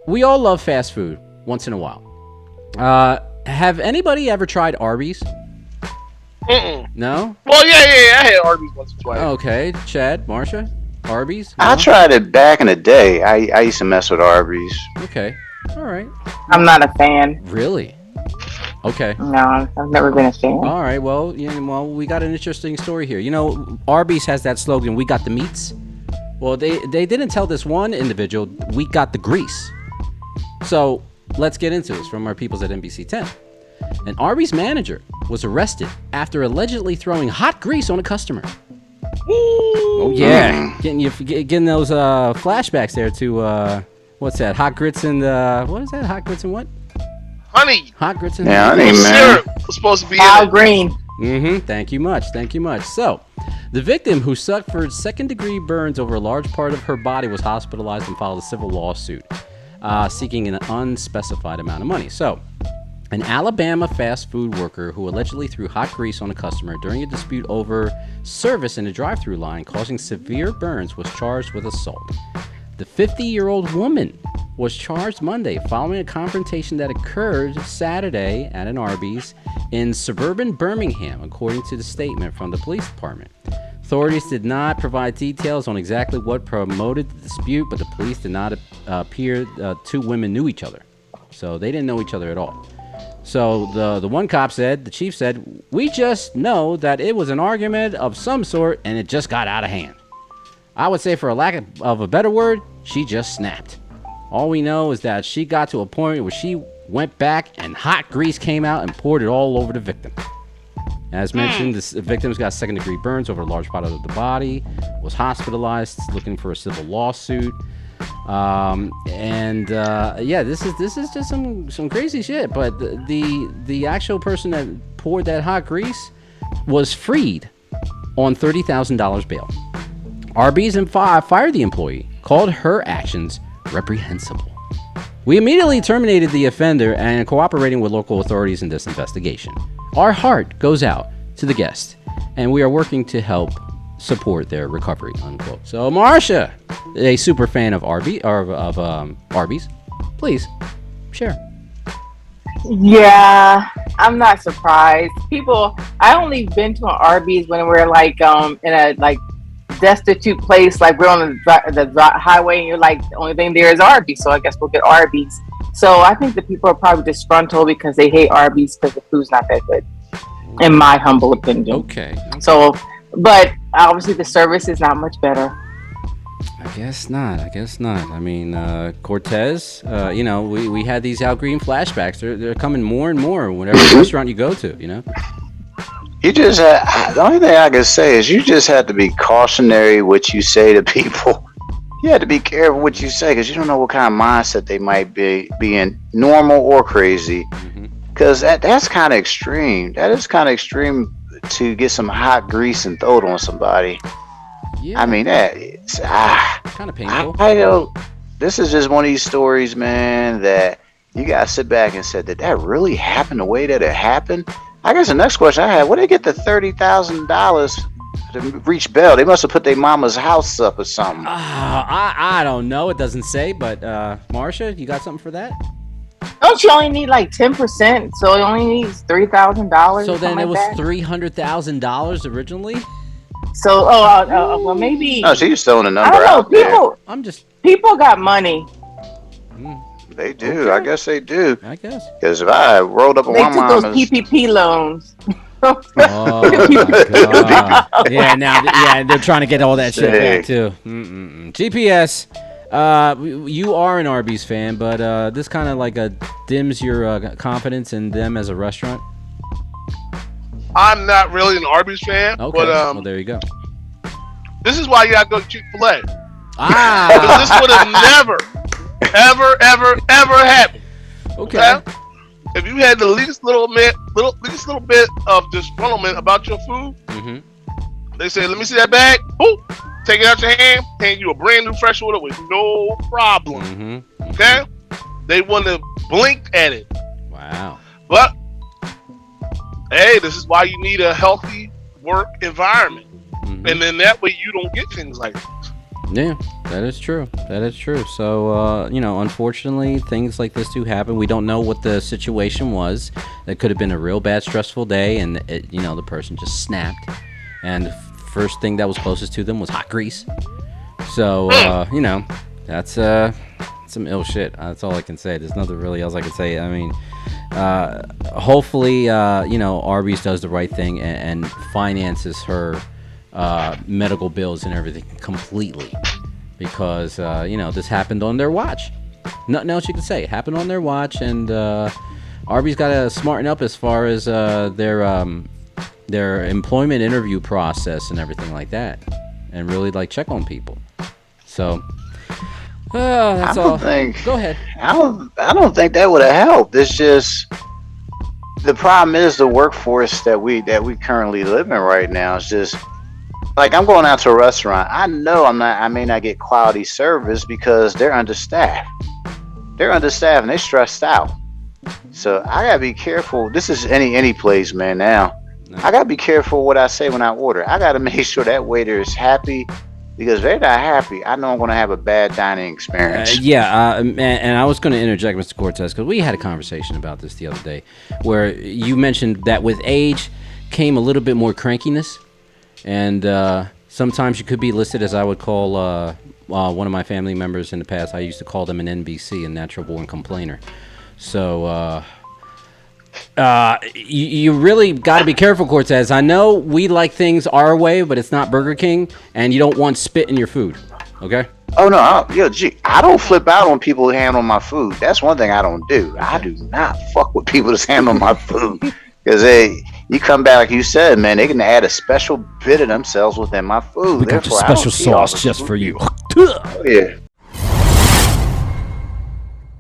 we all love fast food once in a while. Have anybody ever tried Arby's? No? Well, yeah. I had Arby's once or twice. Okay. Chad, Marsha? Arby's? No? I tried it back in the day. I used to mess with Arby's. Okay. All right. I'm not a fan. Really? Okay. No, I've never been a fan. All right. Well, we got an interesting story here. Arby's has that slogan, "We got the meats." Well, they didn't tell this one individual, "We got the grease." So let's get into this from our peoples at NBC 10. An Arby's manager was arrested after allegedly throwing hot grease on a customer. Oh yeah, getting those flashbacks there to what's that? Hot grits and what is that? Hot grits and what? Honey. Hot grits and honey, man. Syrup was supposed to be Al in it. Green. Thank you much. So, the victim, who suffered second-degree burns over a large part of her body, was hospitalized and filed a civil lawsuit seeking an unspecified amount of money. So, an Alabama fast food worker who allegedly threw hot grease on a customer during a dispute over service in a drive-thru line, causing severe burns, was charged with assault. The 50-year-old woman was charged Monday following a confrontation that occurred Saturday at an Arby's in suburban Birmingham, according to the statement from the police department. Authorities did not provide details on exactly what promoted the dispute, but the police did not appear two women knew each other. So they didn't know each other at all. So the one cop said, the chief said, "We just know that it was an argument of some sort and it just got out of hand. I would say, for a lack of a better word, she just snapped. All we know is that she got to a point where she went back and hot grease came out and poured it all over the victim." As mentioned, the victim's got second-degree burns over a large part of the body, was hospitalized, looking for a civil lawsuit. This is just some crazy shit. But the actual person that poured that hot grease was freed on $30,000 bail. Arby's and fired the employee, called her actions reprehensible. "We immediately terminated the offender and cooperating with local authorities in this investigation. Our heart goes out to the guest, and we are working to help support their recovery," unquote. So, Marsha, a super fan of Arby's, please share. Yeah, I'm not surprised. I only been to an Arby's when we're like in a like destitute place, like we're on the highway and you're like, the only thing there is Arby's, so I guess we'll get Arby's. So I think the people are probably disgruntled because they hate Arby's because the food's not that good, in my humble opinion. Okay. So, but obviously the service is not much better. I guess not. I mean, Cortez, we had these Al Green flashbacks. They're coming more and more whatever restaurant you go to, You just the only thing I can say is you just have to be cautionary what you say to people. You have to be careful what you say because you don't know what kind of mindset they might be in, normal or crazy. Because that's kind of extreme. That is kind of extreme to get some hot grease and throw it on somebody. Yeah. I mean, it's kind of painful. I don't. This is just one of these stories, man, that you gotta sit back and say, did that really happen the way that it happened? I guess the next question I had, where did they get the $30,000 to reach bail? They must have put their mama's house up or something. Ah, I don't know. It doesn't say, but Marsha, you got something for that? Don't you only need like 10%? So it only needs $3,000. So then it was like $300,000 originally. So well maybe. No, she's throwing a number I don't know. out there. People got money. They do. Okay. I guess they do. I guess. Because if I rolled up on They my took mama's... those PPP loans. Oh my God. Yeah, they're trying to get all that shit back too. GPS, you are an Arby's fan, but this kind of like dims your confidence in them as a restaurant. I'm not really an Arby's fan, Okay, but well there you go. this is why you gotta go to Chick-fil-A. Ah, Because this would have never, ever happened. okay. If you had the least little bit of disgruntlement about your food, they say, "Let me see that bag." Boop, take it out your hand, hand you a brand new fresh order with no problem. Okay, they wouldn't have blinked at it. Wow. But hey, this is why you need a healthy work environment, and then that way you don't get things like this. Yeah, that is true. That is true. So, unfortunately, things like this do happen. We don't know what the situation was. It could have been a real bad, stressful day, and the person just snapped. And the first thing that was closest to them was hot grease. So, that's some ill shit. That's all I can say. There's nothing really else I can say. I mean, hopefully, Arby's does the right thing and finances her medical bills and everything completely, because this happened on their watch. Nothing else you can say. It happened on their watch, and Arby's got to smarten up as far as their employment interview process and everything like that, and really check on people. So that's all. Go ahead. I don't think that would have helped. It's just the problem is the workforce that we currently live in right now. It's just like I'm going out to a restaurant. I know I may not get quality service because they're understaffed. They're understaffed and they're stressed out. So I gotta be careful. This is any place, man. Now I gotta be careful what I say when I order. I gotta make sure that waiter is happy. Because if they're not happy, I know I'm going to have a bad dining experience. And I was going to interject, Mr. Cortez, because we had a conversation about this the other day, where you mentioned that with age came a little bit more crankiness, and sometimes you could be listed as I would call one of my family members in the past. I used to call them an NBC, a natural born complainer. So you really got to be careful, Cortez. I know we like things our way, but it's not Burger King, and you don't want spit in your food. Okay? Oh no, I don't flip out on people who handle my food. That's one thing I don't do. I do not fuck with people that handle my food, because you come back like you said, man. They can add a special bit of themselves within my food. We got your special sauce just for you. Oh, yeah.